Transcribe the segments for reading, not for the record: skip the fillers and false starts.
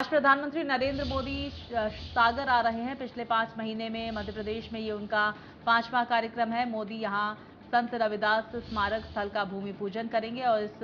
प्रधानमंत्री नरेंद्र मोदी सागर आ रहे हैं। पिछले 5 महीने में मध्य प्रदेश में ये उनका 5वां कार्यक्रम है। मोदी यहां संत रविदास स्मारक स्थल का भूमि पूजन करेंगे और इस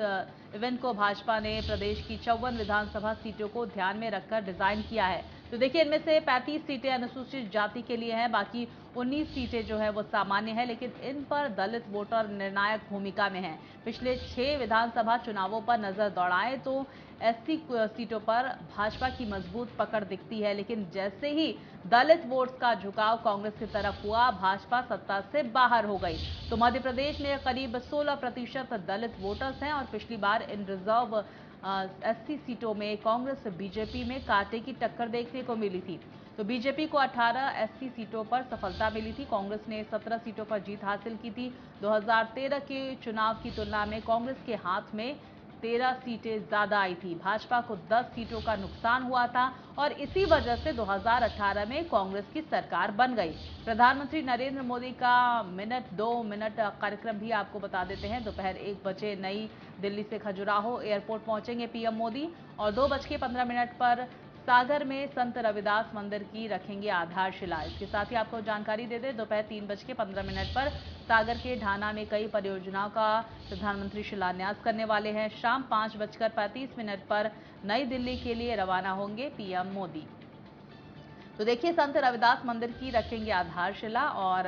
इवेंट को भाजपा ने प्रदेश की 54 विधानसभा सीटों को ध्यान में रखकर डिजाइन किया है। तो देखिए, इनमें से 35 सीटें अनुसूचित जाति के लिए हैं, बाकी 19 सीटें जो है वो सामान्य है, लेकिन इन पर दलित वोटर निर्णायक भूमिका में हैं। पिछले 6 विधानसभा चुनावों पर नजर दौड़ाएं तो एससी सीटों पर भाजपा की मजबूत पकड़ दिखती है, लेकिन जैसे ही दलित वोट्स का झुकाव कांग्रेस की तरफ हुआ, भाजपा सत्ता से बाहर हो गई। तो मध्य प्रदेश में करीब 16% दलित वोटर्स हैं और पिछली बार इन रिजर्व एससी सीटों में कांग्रेस बीजेपी में कांटे की टक्कर देखने को मिली थी। तो बीजेपी को 18 एससी सीटों पर सफलता मिली थी। कांग्रेस ने 17 सीटों पर जीत हासिल की थी। 2013 के चुनाव की तुलना में कांग्रेस के हाथ में 13 सीटें ज्यादा आई थी। भाजपा को 10 सीटों का नुकसान हुआ था और इसी वजह से 2018 में कांग्रेस की सरकार बन गई। प्रधानमंत्री नरेंद्र मोदी का मिनट 2 मिनट कार्यक्रम भी आपको बता देते हैं। दोपहर 1 बजे नई दिल्ली से खजुराहो एयरपोर्ट पहुंचेंगे पीएम मोदी और 2:15 पर सागर में संत रविदास मंदिर की रखेंगे आधारशिला। इसके साथ ही आपको जानकारी दे दें, दोपहर 3:15 पर सागर के ढाना में कई परियोजनाओं का प्रधानमंत्री शिलान्यास करने वाले हैं। शाम 5:35 पर नई दिल्ली के लिए रवाना होंगे पीएम मोदी। तो देखिए, संत रविदास मंदिर की रखेंगे आधारशिला और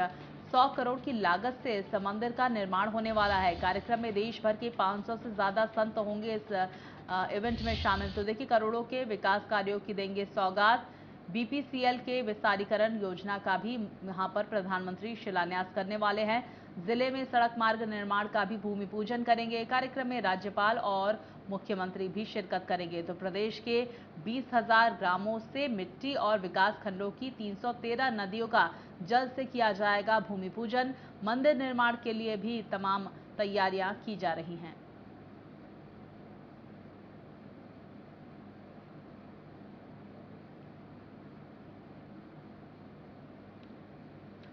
100 करोड़ की लागत से इस मंदिर का निर्माण होने वाला है। कार्यक्रम में देश भर के 500 से ज्यादा संत होंगे इस इवेंट में शामिल। तो देखिए, करोड़ों के विकास कार्यों की देंगे सौगात। बीपीसीएल के विस्तारीकरण योजना का भी यहां पर प्रधानमंत्री शिलान्यास करने वाले हैं। जिले में सड़क मार्ग निर्माण का भी भूमि पूजन करेंगे। कार्यक्रम में राज्यपाल और मुख्यमंत्री भी शिरकत करेंगे। तो प्रदेश के 20,000 ग्रामों से मिट्टी और विकास खंडों की 313 नदियों का जल से किया जाएगा भूमि पूजन। मंदिर निर्माण के लिए भी तमाम तैयारियां की जा रही हैं।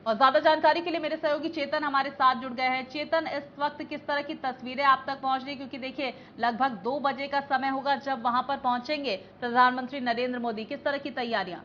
और ज्यादा जानकारी के लिए मेरे सहयोगी चेतन हमारे साथ जुड़ गए हैं। चेतन, इस वक्त किस तरह की तस्वीरें आप तक पहुंच रही, क्योंकि देखिए लगभग 2 बजे का समय होगा जब वहां पर पहुंचेंगे प्रधानमंत्री नरेंद्र मोदी। किस तरह की तैयारियां?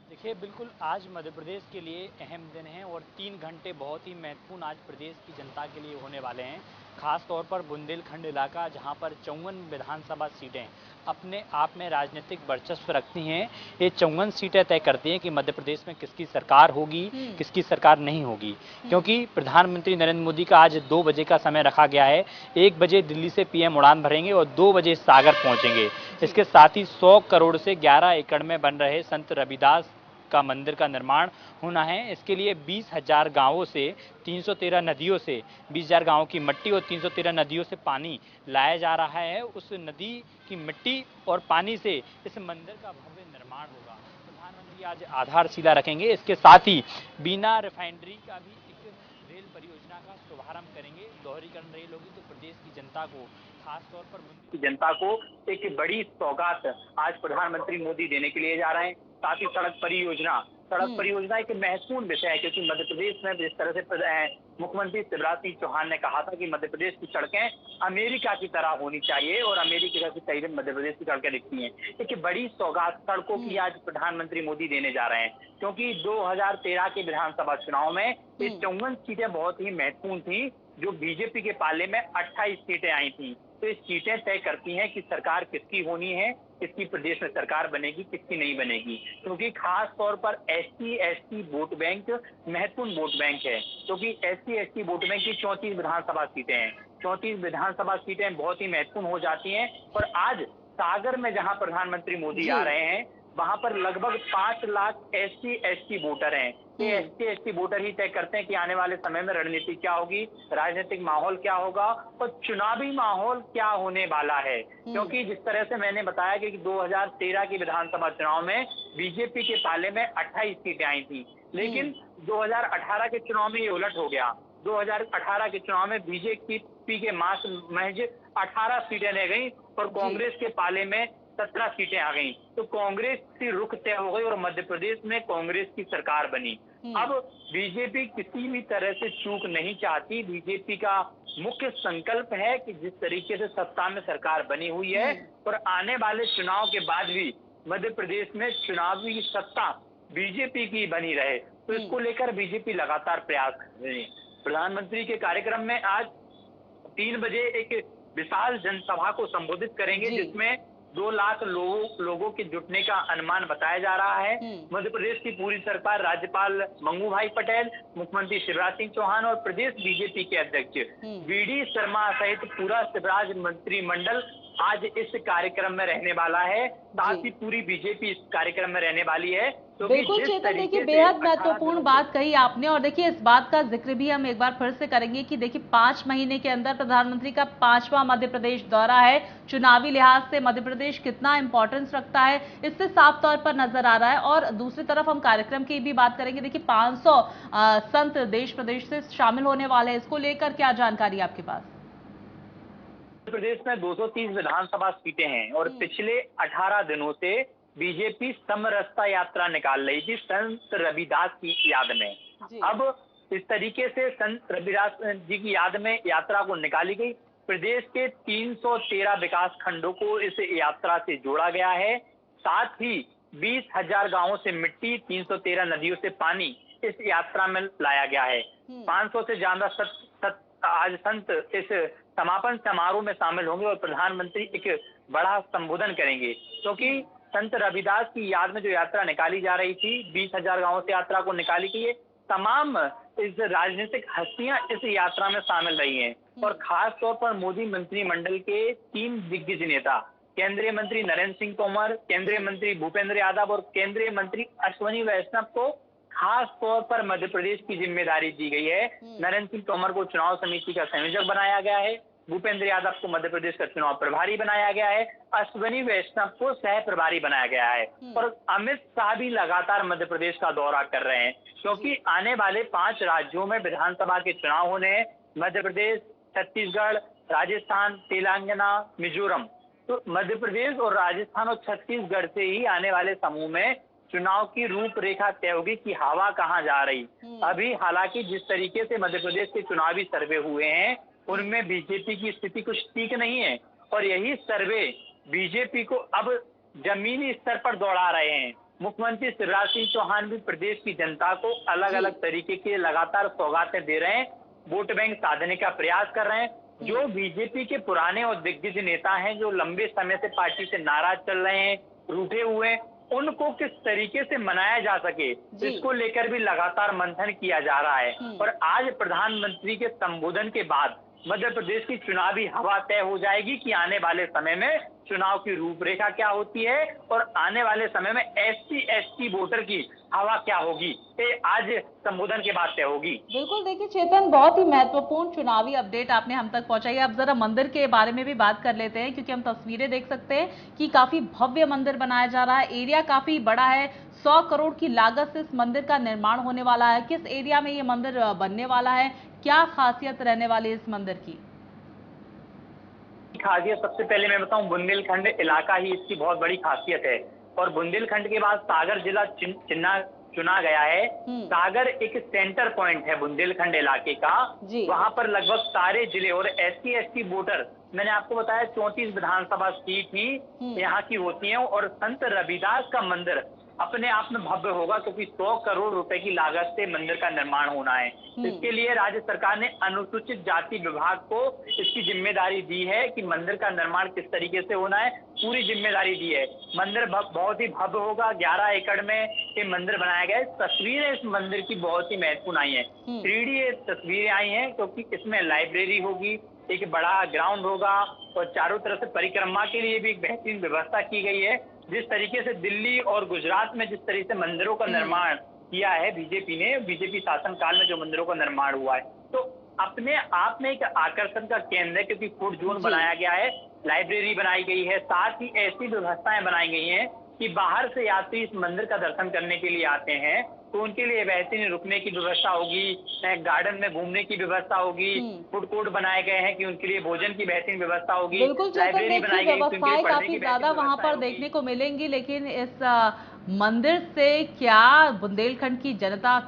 देखिए, बिल्कुल आज मध्य प्रदेश के लिए अहम दिन है और 3 घंटे बहुत ही महत्वपूर्ण आज प्रदेश की जनता के लिए होने वाले हैं। खास तौर पर बुंदेलखंड इलाका, जहां पर 54 विधानसभा सीटें अपने आप में राजनीतिक वर्चस्व रखती हैं। ये 54 सीटें तय करती हैं कि मध्य प्रदेश में किसकी सरकार होगी, किसकी सरकार नहीं होगी। क्योंकि प्रधानमंत्री नरेंद्र मोदी का आज 2 बजे का समय रखा गया है। 1 बजे दिल्ली से पीएम उड़ान भरेंगे और 2 बजे सागर पहुंचेंगे। इसके साथ ही 100 करोड़ से 11 एकड़ में बन रहे संत रविदास का मंदिर का निर्माण होना है। इसके लिए 20,000 गांवों से 313 नदियों से 20,000 गांवों की मिट्टी और 313 नदियों से पानी लाया जा रहा है। उस नदी की मिट्टी और पानी से इस मंदिर का भव्य निर्माण होगा। प्रधानमंत्री आज आधारशिला रखेंगे। इसके साथ ही बीना रिफाइनरी का भी एक रेल परियोजना का शुभारंभ करेंगे। दोहरीकरण रेल होगी तो प्रदेश की जनता को, खास तौर पर जनता को एक बड़ी सौगात आज प्रधानमंत्री मोदी देने के लिए जा रहे हैं। साथ ही सड़क परियोजना एक महत्वपूर्ण विषय है, क्योंकि मध्य प्रदेश में जिस तरह से मुख्यमंत्री शिवराज सिंह चौहान ने कहा था कि मध्य प्रदेश की सड़कें अमेरिका की तरह होनी चाहिए और अमेरिका की तरीके मध्य प्रदेश की सड़कें दिखती हैं। एक बड़ी सौगात सड़कों की आज प्रधानमंत्री मोदी देने जा रहे हैं, क्योंकि 2013 के विधानसभा चुनाव में ये 54 सीटें बहुत ही महत्वपूर्ण थी। जो बीजेपी के पाले में 28 सीटें आई थी। तो ये सीटें तय करती हैं कि सरकार किसकी होनी है, किसकी प्रदेश में सरकार बनेगी, किसकी नहीं बनेगी। क्योंकि खास तौर पर एससी एसटी वोट बैंक महत्वपूर्ण वोट बैंक है, क्योंकि एससी एसटी वोट बैंक की 34 विधानसभा सीटें हैं। 34 विधानसभा सीटें बहुत ही महत्वपूर्ण हो जाती हैं। और आज सागर में जहां प्रधानमंत्री मोदी आ रहे हैं, वहां पर लगभग 5 लाख एससी एसटी वोटर हैं। ये एससी एसटी वोटर ही तय करते हैं कि आने वाले समय में रणनीति क्या होगी, राजनीतिक माहौल क्या होगा और चुनावी माहौल क्या होने वाला है। क्योंकि जिस तरह से मैंने बताया कि 2013 की विधानसभा चुनाव में बीजेपी के पाले में 28 सीटें आई थी, लेकिन 2018 के चुनाव में ये उलट हो गया। 2018 के चुनाव में बीजेपी के महज 18 सीटें रह गई और कांग्रेस के पाले में 17 सीटें आ गई, तो कांग्रेस की रुख तय हो गई और मध्य प्रदेश में कांग्रेस की सरकार बनी। अब बीजेपी किसी भी तरह से चूक नहीं चाहती। बीजेपी का मुख्य संकल्प है कि जिस तरीके से सत्ता में सरकार बनी हुई है और आने वाले चुनाव के बाद भी मध्य प्रदेश में चुनावी सत्ता बीजेपी की बनी रहे, तो इसको लेकर बीजेपी लगातार प्रयास कर रही है। प्रधानमंत्री के कार्यक्रम में आज 3 बजे एक विशाल जनसभा को संबोधित करेंगे, जिसमें 2 लाख लोगों के जुटने का अनुमान बताया जा रहा है। मध्य प्रदेश की पूरी सरकार, राज्यपाल मंगू भाई पटेल, मुख्यमंत्री शिवराज सिंह चौहान और प्रदेश बीजेपी के अध्यक्ष वीडी शर्मा सहित पूरा शिवराज मंत्रिमंडल आज इस कार्यक्रम में रहने वाला है। साथ ही पूरी बीजेपी इस कार्यक्रम में रहने वाली है। तो बिल्कुल चेतन, देखिए बेहद महत्वपूर्ण बात कही आपने, और देखिए इस बात का जिक्र भी हम एक बार फिर से करेंगे कि देखिए 5 महीने के अंदर प्रधानमंत्री का 5वां मध्य प्रदेश दौरा है। चुनावी लिहाज से मध्य प्रदेश कितना इंपॉर्टेंस रखता है, इससे साफ तौर पर नजर आ रहा है। और दूसरी तरफ हम कार्यक्रम की भी बात करेंगे। देखिए 500 संत देश प्रदेश से शामिल होने वाले हैं, इसको लेकर क्या जानकारी आपके पास? मध्य प्रदेश में 230 विधानसभा सीटें हैं और पिछले 18 दिनों से बीजेपी समरसता यात्रा निकाल रही थी संत रविदास की याद में। अब इस तरीके से संत रविदास जी की याद में यात्रा को निकाली गई। प्रदेश के 313 विकास खंडों को इस यात्रा से जोड़ा गया है। साथ ही 20,000 गांवों से मिट्टी, 313 नदियों से पानी इस यात्रा में लाया गया है। 500 से ज्यादा आज संत इस समापन समारोह में शामिल होंगे और प्रधानमंत्री एक बड़ा संबोधन करेंगे, क्योंकि संत रविदास की याद में जो यात्रा निकाली जा रही थी, 20,000 गांवों से यात्रा को निकाली गई है। तमाम इस राजनीतिक हस्तियां इस यात्रा में शामिल रही हैं और खास तौर पर मोदी मंत्रिमंडल के 3 दिग्गज नेता, केंद्रीय मंत्री नरेंद्र सिंह तोमर, केंद्रीय मंत्री भूपेंद्र यादव और केंद्रीय मंत्री अश्विनी वैष्णव को खास तौर पर मध्य प्रदेश की जिम्मेदारी दी गई है। नरेंद्र सिंह तोमर को चुनाव समिति का संयोजक बनाया गया है, भूपेंद्र यादव को मध्य प्रदेश का चुनाव प्रभारी बनाया गया है, अश्विनी वैष्णव को सह प्रभारी बनाया गया है। और अमित शाह भी लगातार मध्य प्रदेश का दौरा कर रहे हैं, क्योंकि आने वाले 5 राज्यों में विधानसभा के चुनाव होने हैं। मध्य प्रदेश, छत्तीसगढ़, राजस्थान, तेलंगाना, मिजोरम। तो मध्य प्रदेश और राजस्थान और छत्तीसगढ़ से ही आने वाले समूह में चुनाव की रूपरेखा तय होगी कि हवा कहां जा रही। अभी हालांकि जिस तरीके से मध्य प्रदेश के चुनावी सर्वे हुए हैं, उनमें बीजेपी की स्थिति कुछ ठीक नहीं है और यही सर्वे बीजेपी को अब जमीनी स्तर पर दौड़ा रहे हैं। मुख्यमंत्री शिवराज सिंह चौहान भी प्रदेश की जनता को अलग अलग तरीके के लगातार सौगातें दे रहे हैं, वोट बैंक साधने का प्रयास कर रहे हैं। जो बीजेपी के पुराने और दिग्गज नेता हैं, जो लंबे समय से पार्टी से नाराज चल रहे हैं, रूठे हुए हैं, उनको किस तरीके से मनाया जा सके, इसको लेकर भी लगातार मंथन किया जा रहा है। और आज प्रधानमंत्री के संबोधन के बाद मध्य प्रदेश की चुनावी हवा तय हो जाएगी कि आने वाले समय में चुनाव की रूपरेखा क्या होती है और आने वाले समय में SC/ST वोटर की हवा क्या होगी, ये आज संबोधन के बाद तय होगी। बिल्कुल, देखिए चेतन, बहुत ही महत्वपूर्ण चुनावी अपडेट आपने हम तक पहुंचाई। अब जरा मंदिर के बारे में भी बात कर लेते हैं, क्योंकि हम तस्वीरें देख सकते हैं कि काफी भव्य मंदिर बनाया जा रहा है। एरिया काफी बड़ा है, 100 करोड़ की लागत से इस मंदिर का निर्माण होने वाला है। किस एरिया में ये मंदिर बनने वाला है, क्या खासियत रहने वाली है इस मंदिर की? खासियत सबसे पहले मैं बताऊं, बुंदेलखंड इलाका ही इसकी बहुत बड़ी खासियत है और बुंदेलखंड के बाद सागर जिला चुना गया है। सागर एक सेंटर पॉइंट है बुंदेलखंड इलाके का। वहां पर लगभग सारे जिले और SC/ST वोटर, मैंने आपको बताया 34 विधानसभा सीट ही यहाँ की होती हैं और संत रविदास का मंदिर अपने आप में भव्य होगा, क्योंकि 100 करोड़ रुपए की लागत से मंदिर का निर्माण होना है। इसके लिए राज्य सरकार ने अनुसूचित जाति विभाग को इसकी जिम्मेदारी दी है कि मंदिर का निर्माण किस तरीके से होना है, पूरी जिम्मेदारी दी है। मंदिर बहुत ही भव्य होगा, 11 एकड़ में ये मंदिर बनाया गया है। तस्वीरें इस मंदिर की बहुत ही महत्वपूर्ण आई है, 3D तस्वीरें आई हैं, क्योंकि इसमें लाइब्रेरी होगी, एक बड़ा ग्राउंड होगा और चारों तरफ से परिक्रमा के लिए भी एक बेहतरीन व्यवस्था की गई है। जिस तरीके से दिल्ली और गुजरात में जिस तरीके से मंदिरों का निर्माण किया है बीजेपी शासन काल में जो मंदिरों का निर्माण हुआ है, तो अपने आप में एक आकर्षण का केंद्र है, क्योंकि फूड जोन बनाया गया है, लाइब्रेरी बनाई गई है, साथ ही ऐसी व्यवस्थाएं बनाई गई हैं कि बाहर से यात्री इस मंदिर का दर्शन करने के लिए आते हैं तो उनके लिए बेहतरीन रुकने की व्यवस्था होगी, गार्डन में घूमने की व्यवस्था होगी, फूड कोर्ट बनाए गए हैं कि उनके लिए भोजन की बेहतरीन व्यवस्था होगी, बिल्कुल चेतन, लाइब्रेरी देखिए बनाई गई कि उनके लिए व्यवस्थाएं पढ़ने काफी की ज्यादा बेहतरीन वहां व्यवस्थाएं पर होगी। देखने को मिलेंगी, लेकिन इस मंदिर से क्या बुंदेलखंड की जनता